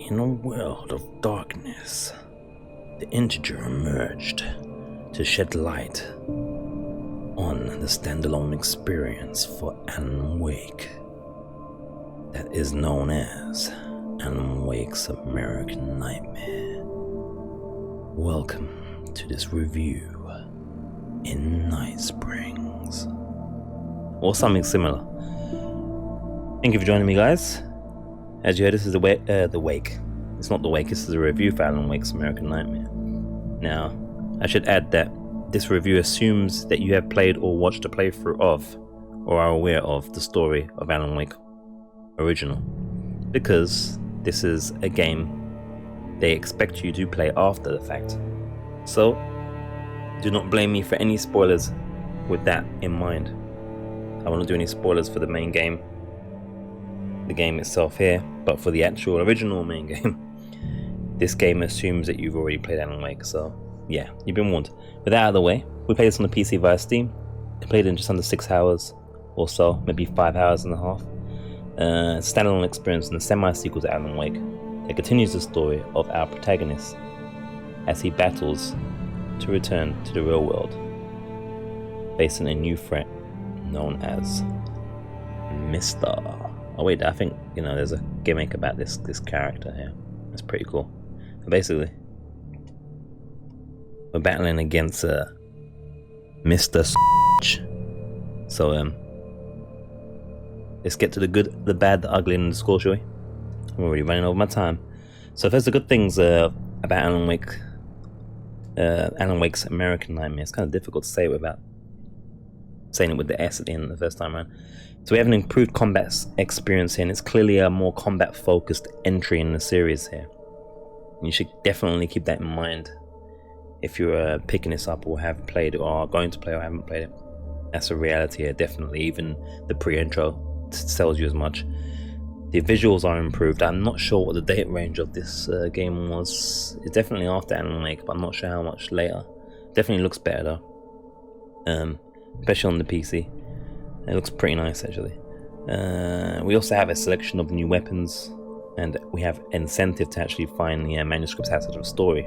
In a world of darkness, the integer emerged to shed light on the standalone experience for Alan Wake that is known as Alan Wake's American Nightmare. Welcome to this review in Night Springs, or something similar. Thank you for joining me, guys. As you heard, this is the Wake. It's not the Wake, this is a review for Alan Wake's American Nightmare. Now, I should add that this review assumes that you have played or watched a playthrough of, or are aware of, the story of Alan Wake original. Because this is a game they expect you to play after the fact. So, do not blame me for any spoilers with that in mind. I won't do any spoilers for the main game, the game itself here, but for the actual original main game, this game assumes that you've already played Alan Wake, so yeah, you've been warned. With that out of the way, we played this on the PC via Steam, completed in just under 6 hours or so, maybe 5 hours and a half. Standalone experience in the semi-sequel to Alan Wake that continues the story of our protagonist as he battles to return to the real world, facing a new threat known as Mr. Oh wait, I think, there's a gimmick about this character here. That's pretty cool. But basically, we're battling against Mr. So let's get to the good, the bad, the ugly, and the score, shall we? I'm already running over my time. So if there's the good things about Alan Wake's American Nightmare, it's kind of difficult to say it without saying it with the S at the end the first time around. So we have an improved combat experience here, and it's clearly a more combat-focused entry in the series here. And you should definitely keep that in mind if you're picking this up or have played it, or are going to play or haven't played it. That's a reality here, definitely. Even the pre-intro tells you as much. The visuals are improved. I'm not sure what the date range of this game was. It's definitely after Alan Wake, but I'm not sure how much later. Definitely looks better though, especially on the PC. It looks pretty nice, actually. We also have a selection of new weapons, and we have incentive to actually find the manuscripts outside of a story.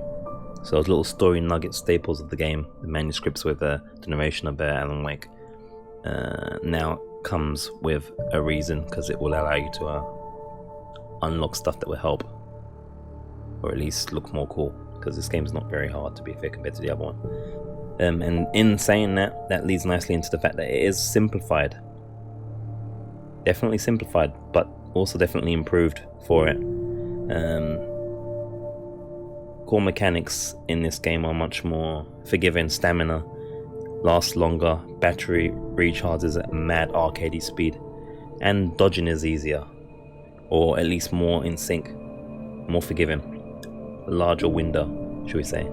So those little story nugget staples of the game, the manuscripts with the narration of Alan Wake, now comes with a reason, because it will allow you to unlock stuff that will help, or at least look more cool, because this game is not very hard, to be fair, compared to the other one. And in saying that, that leads nicely into the fact that it is simplified. Definitely simplified, but also definitely improved for it. Core mechanics in this game are much more forgiving. Stamina lasts longer, battery recharges at mad arcadey speed, and dodging is easier, or at least more in sync, more forgiving, a larger window, should we say.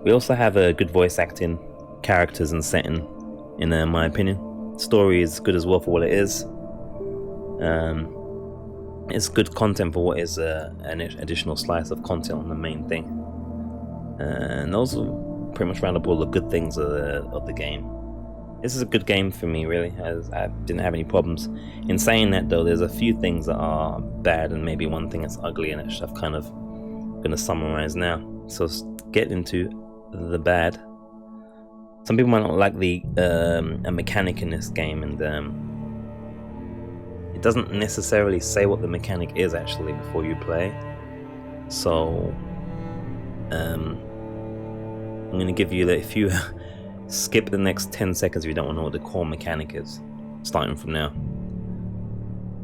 We also have a good voice acting, characters and setting, in my opinion. Story is good as well for what it is. It's good content for what is an additional slice of content on the main thing. And those are pretty much round up all the good things of the game. This is a good game for me, really, as I didn't have any problems. In saying that, though, there's a few things that are bad and maybe one thing that's ugly, and which I've kind of going to summarize now. So let's get into the bad. Some people might not like the a mechanic in this game, and it doesn't necessarily say what the mechanic is actually before you play. So I'm going to give you that if you skip the next 10 seconds if you don't want to know what the core mechanic is, starting from now.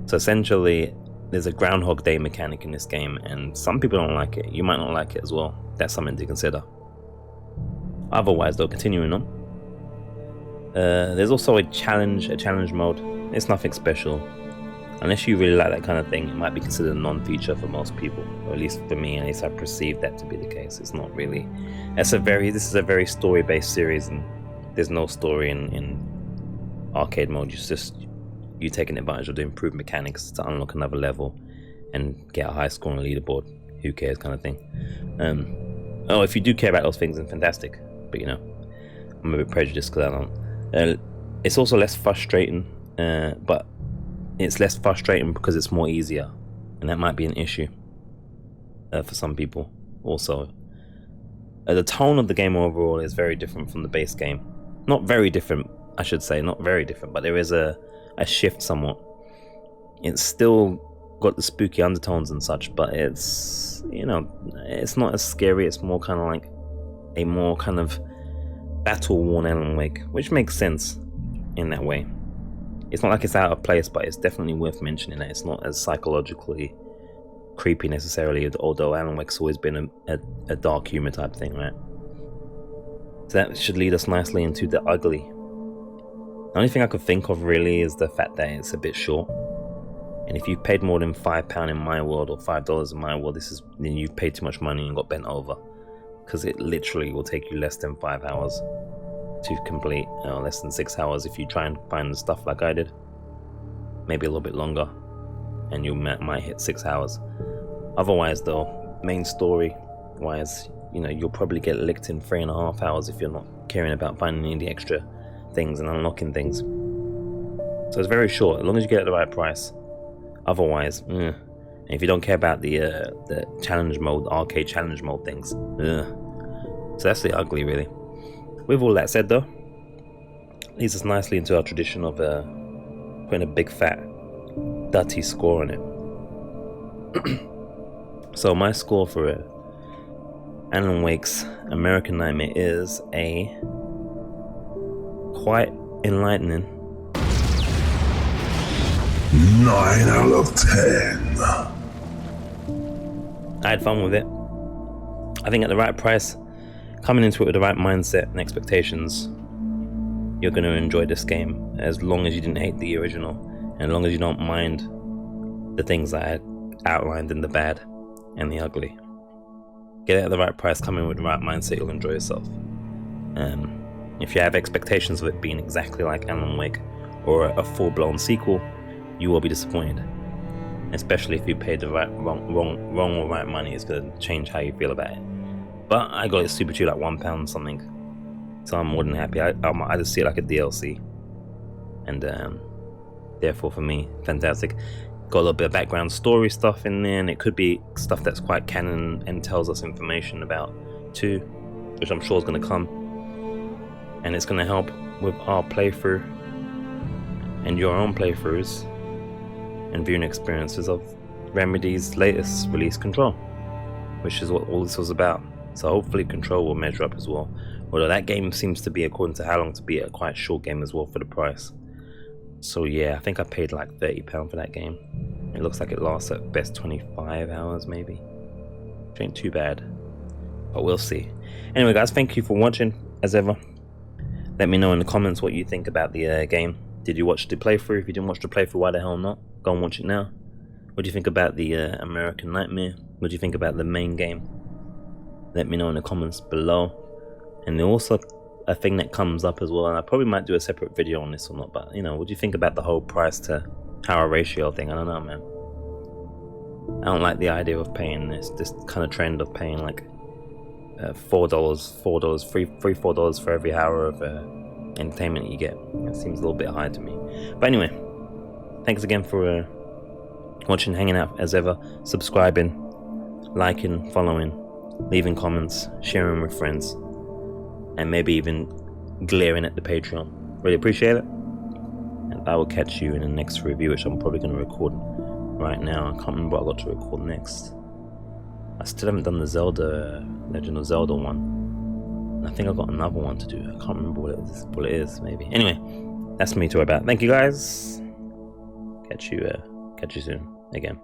So essentially, there's a Groundhog Day mechanic in this game, and some people don't like it. You might not like it as well. That's something to consider. Otherwise, though, continuing on, there's also a challenge mode. It's nothing special. Unless you really like that kind of thing, it might be considered a non-feature for most people, or at least for me. At least I perceive that to be the case. It's not really. This is a very story-based series, and there's no story in arcade mode. It's just you taking advantage of the improved mechanics to unlock another level and get a high score on a leaderboard. Who cares, kind of thing. If you do care about those things, then fantastic. But I'm a bit prejudiced because I don't. It's also less frustrating, but it's less frustrating because it's more easier. and that might be an issue for some people. Also, the tone of the game overall is very different from the base game. Not very different, I should say, not very different, but there is a shift somewhat. It's still got the spooky undertones and such, but it's, you know, it's not as scary. It's more kind of like a more kind of battle-worn Alan Wake, which makes sense in that way. It's not like it's out of place, but it's definitely worth mentioning that it's not as psychologically creepy necessarily, although Alan Wake's always been a dark humor type thing, right? So that should lead us nicely into the ugly. The only thing I could think of really is the fact that it's a bit short. And if you've paid more than £5 in my world or $5 in my world, then you've paid too much money and got bent over. Because it literally will take you less than 5 hours to complete, less than 6 hours if you try and find the stuff like I did. Maybe a little bit longer, and you might hit 6 hours. Otherwise though, main story wise, you know, you'll probably get licked in 3.5 hours if you're not caring about finding any of the extra things and unlocking things. So it's very short, as long as you get it at the right price. Otherwise, and if you don't care about the challenge mode, arcade challenge mode things, so that's the ugly really. With all that said though, leads us nicely into our tradition of putting a big fat dirty score on it. So my score for Alan Wake's American Nightmare is a quite enlightening 9 out of 10. I had fun with it. I think at the right price, coming into it with the right mindset and expectations, you're going to enjoy this game as long as you didn't hate the original, and as long as you don't mind the things I had outlined in the bad and the ugly. Get it at the right price, come in with the right mindset, you'll enjoy yourself. If you have expectations of it being exactly like Alan Wake or a full-blown sequel, you will be disappointed. Especially if you paid the wrong or right money, it's going to change how you feel about it. But I got it super cheap, like £1 something. So I'm more than happy. I just see it like a DLC. And therefore for me, fantastic. Got a little bit of background story stuff in there, and it could be stuff that's quite canon and tells us information about too, which I'm sure is going to come. And it's going to help with our playthrough and your own playthroughs and viewing experiences of Remedy's latest release, Control, which is what all this was about. So hopefully Control will measure up as well. Although that game seems to be, according to how long, to be a quite short game as well for the price. So yeah, I think I paid like £30 for that game. It looks like it lasts at best 25 hours maybe. Which ain't too bad. But we'll see. Anyway guys, thank you for watching as ever. Let me know in the comments what you think about the game. Did you watch the playthrough? If you didn't watch the playthrough, why the hell not? Go and watch it now. What do you think about the American Nightmare? What do you think about the main game? Let me know in the comments below. And also a thing that comes up as well, and I probably might do a separate video on this or not, but you know, what do you think about the whole price to power ratio thing? I don't know, man. I don't like the idea of paying this kind of trend of paying like $4, $4 for every hour of entertainment you get. It seems a little bit high to me. But anyway, thanks again for watching, hanging out as ever, subscribing, liking, following, leaving comments, sharing with friends, and maybe even glaring at the Patreon. Really appreciate it. And I will catch you in the next review, which I'm probably going to record right now. I can't remember what I got to record next. I still haven't done the Zelda, Legend of Zelda one. I think I've got another one to do. I can't remember what it is maybe. Anyway, that's me to about. Thank you guys. Catch you soon again.